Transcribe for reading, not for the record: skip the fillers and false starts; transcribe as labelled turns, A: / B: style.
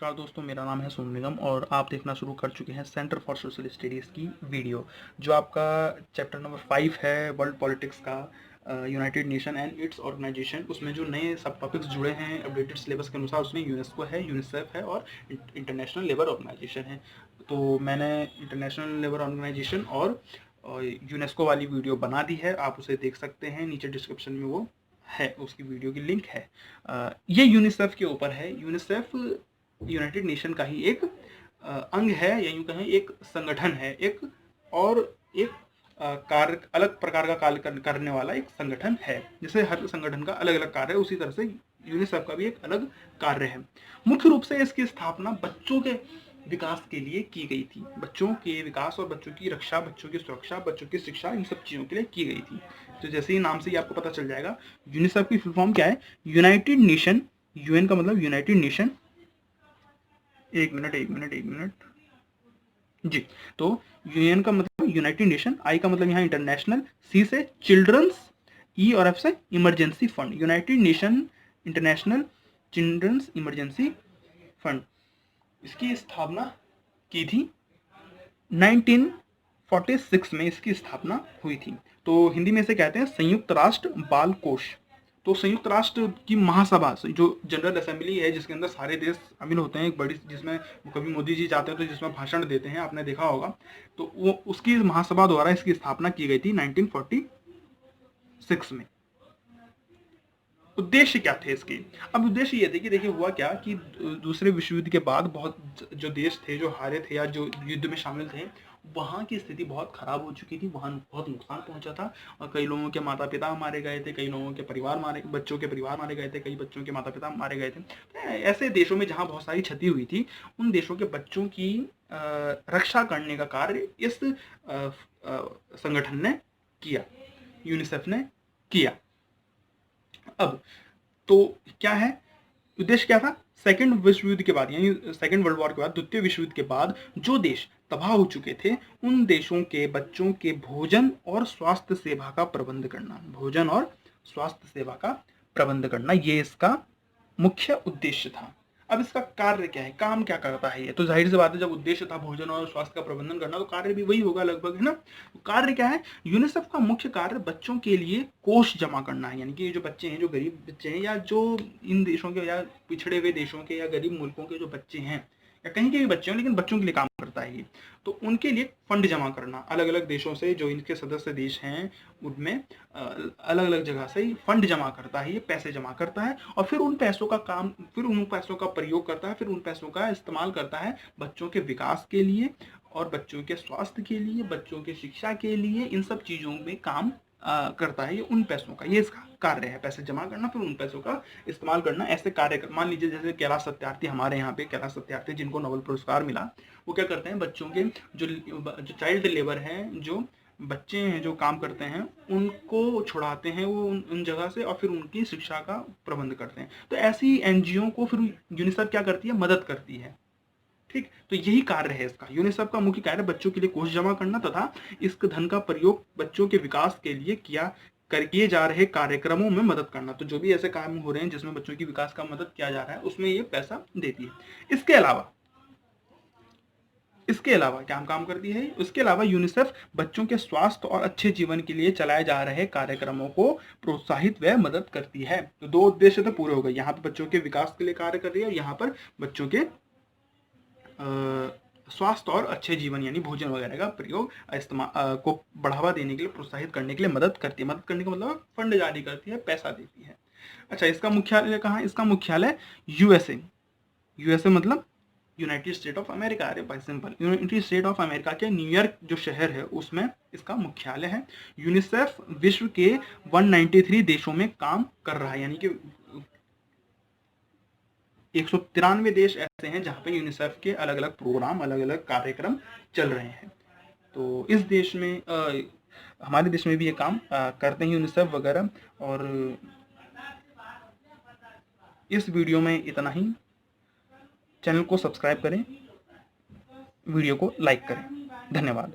A: नमस्कार दोस्तों, मेरा नाम है सोनू निगम और आप देखना शुरू कर चुके हैं सेंटर फॉर सोशल स्टडीज़ की वीडियो, जो आपका चैप्टर नंबर 5 है वर्ल्ड पॉलिटिक्स का, United Nation and its organisation. उसमें जो नए सब टॉपिक्स जुड़े हैं अपडेटेड सिलेबस के अनुसार, उसमें यूनेस्को है, यूनिसेफ है और इंटरनेशनल लेबर ऑर्गेनाइजेशन है। तो मैंने इंटरनेशनल लेबर ऑर्गेनाइजेशन और यूनेस्को वाली वीडियो बना दी है, आप उसे देख सकते हैं, नीचे डिस्क्रिप्शन में वो है, उसकी वीडियो की लिंक है। ये यूनिसेफ के ऊपर है। यूनिसेफ यूनाइटेड नेशन का ही एक अंग है, या यूं कहें एक संगठन है, एक कार्य, अलग प्रकार का कार्य करने वाला एक संगठन है। जैसे हर संगठन का अलग अलग कार्य है, उसी तरह से यूनिसेफ का भी एक अलग कार्य है। मुख्य रूप से इसकी स्थापना बच्चों के विकास के लिए की गई थी। बच्चों के विकास और बच्चों की रक्षा, बच्चों की सुरक्षा, बच्चों की शिक्षा, इन सब चीज़ों के लिए की गई थी। तो जैसे ही नाम से ही आपको पता चल जाएगा, यूनिसेफ की फुल फॉर्म क्या है? United nation. यूएन का मतलब यूनाइटेड नेशन। एक मिनट जी। तो यूएन का मतलब यूनाइटेड नेशन, आई का मतलब यहाँ इंटरनेशनल, सी से चिल्ड्रंस, ई और एफ से emergency fund. United Nation International Children's Emergency Fund, इसकी स्थापना की थी 1946 में। इसकी स्थापना हुई थी। तो हिंदी में इसे कहते हैं संयुक्त राष्ट्र बाल कोष। तो संयुक्त राष्ट्र की महासभा, जो जनरल असेंबली है, जिसके अंदर सारे देश शामिल होते हैं, एक बड़ी, जिसमें कभी मोदी जी जाते हैं तो जिसमें भाषण देते हैं, आपने देखा होगा। तो वो उसकी महासभा द्वारा इसकी स्थापना की गई थी 1946 में। उद्देश्य क्या थे इसके? अब उद्देश्य ये थे कि देखिए हुआ क्या कि दूसरे विश्व युद्ध के बाद बहुत जो देश थे जो हारे थे या जो युद्ध में शामिल थे, वहाँ की स्थिति बहुत खराब हो चुकी थी, वहाँ बहुत नुकसान पहुंचा था और कई लोगों के माता पिता मारे गए थे, कई लोगों के परिवार मारे, बच्चों के परिवार मारे गए थे, कई बच्चों के माता पिता मारे गए थे। तो ऐसे देशों में जहाँ बहुत सारी क्षति हुई थी, उन देशों के बच्चों की रक्षा करने का कार्य इस संगठन ने किया, यूनिसेफ ने किया। अब तो क्या है उद्देश्य? क्या था? सेकेंड विश्व युद्ध के बाद, यानी सेकेंड वर्ल्ड वॉर के बाद, द्वितीय विश्व युद्ध के बाद जो देश तबाह हो चुके थे, उन देशों के बच्चों के भोजन और स्वास्थ्य सेवा का प्रबंध करना, भोजन और स्वास्थ्य सेवा का प्रबंध करना, ये इसका मुख्य उद्देश्य था। अब इसका कार्य क्या है, काम क्या करता है ये? तो जाहिर सी बात है, जब उद्देश्य था भोजन और स्वास्थ्य का प्रबंधन करना, तो कार्य भी वही होगा लगभग, है ना? तो कार्य क्या है? यूनिसेफ का मुख्य कार्य बच्चों के लिए कोष जमा करना है। यानी कि ये जो बच्चे हैं, जो गरीब बच्चे हैं, या जो इन देशों के या पिछड़े हुए देशों के या गरीब मुल्कों के जो बच्चे हैं, या कहीं के भी बच्चे हों, लेकिन बच्चों के लिए काम करता है ये। तो उनके लिए फंड जमा करना, अलग अलग देशों से जो इनके सदस्य देश हैं, उनमें अलग अलग जगह से फंड जमा करता है, ये पैसे जमा करता है, और फिर उन पैसों का काम, फिर उन पैसों का प्रयोग करता है, फिर उन पैसों का इस्तेमाल करता है बच्चों के विकास के लिए और बच्चों के स्वास्थ्य के लिए, बच्चों के शिक्षा के लिए, इन सब चीज़ों में काम करता है ये उन पैसों का। ये इसका कार्य है, पैसे जमा करना, फिर उन पैसों का इस्तेमाल करना। ऐसे कार्य कर, मान लीजिए जैसे कैलाश सत्यार्थी, हमारे यहाँ पे कैलाश सत्यार्थी जिनको नोबेल पुरस्कार मिला, वो क्या करते हैं? बच्चों के जो चाइल्ड लेबर हैं, जो बच्चे हैं जो काम करते हैं, उनको छुड़ाते हैं वो उन जगह से, और फिर उनकी शिक्षा का प्रबंध करते हैं। तो ऐसी एनजीओ को फिर यूनिसेफ क्या करती है? मदद करती है। ठीक, तो यही कार्य है इसका। यूनिसेफ का मुख्य कार्य बच्चों के लिए कोष जमा करना तथा इस धन का प्रयोग बच्चों के विकास के लिए किए जा रहे कार्यक्रमों में मदद करना। तो जो भी ऐसे काम हो रहे हैं जिसमें बच्चों की विकास का मदद किया जा रहा है, उसमें ये पैसा देती है। इसके अलावा क्या काम करती है? उसके अलावा यूनिसेफ बच्चों के स्वास्थ्य और अच्छे जीवन के लिए चलाए जा रहे कार्यक्रमों को प्रोत्साहित व मदद करती है। तो दो उद्देश्य तो पूरे हो गए, यहाँ पर बच्चों के विकास के लिए कार्य कर रही है, और यहाँ पर बच्चों के स्वास्थ्य और अच्छे जीवन यानी भोजन वगैरह का प्रयोग इस्तेमाल को बढ़ावा देने के लिए, प्रोत्साहित करने के लिए मदद करती है। मदद करने का मतलब फंड जारी करती है, पैसा देती है। अच्छा, इसका मुख्यालय कहाँ है? इसका मुख्यालय यूएसए। यूएसए मतलब यूनाइटेड स्टेट ऑफ अमेरिका। अरे भाई simple, United state of America के न्यूयॉर्क जो शहर है, उसमें इसका मुख्यालय है। यूनिसेफ विश्व के 193 देशों में काम कर रहा है, यानी कि 193 देश ऐसे हैं जहाँ पे यूनिसेफ के अलग अलग प्रोग्राम, अलग अलग कार्यक्रम चल रहे हैं। तो इस देश में हमारे देश में भी ये काम करते हैं यूनिसेफ वगैरह। और इस वीडियो में इतना ही। चैनल को सब्सक्राइब करें, वीडियो को लाइक करें। धन्यवाद।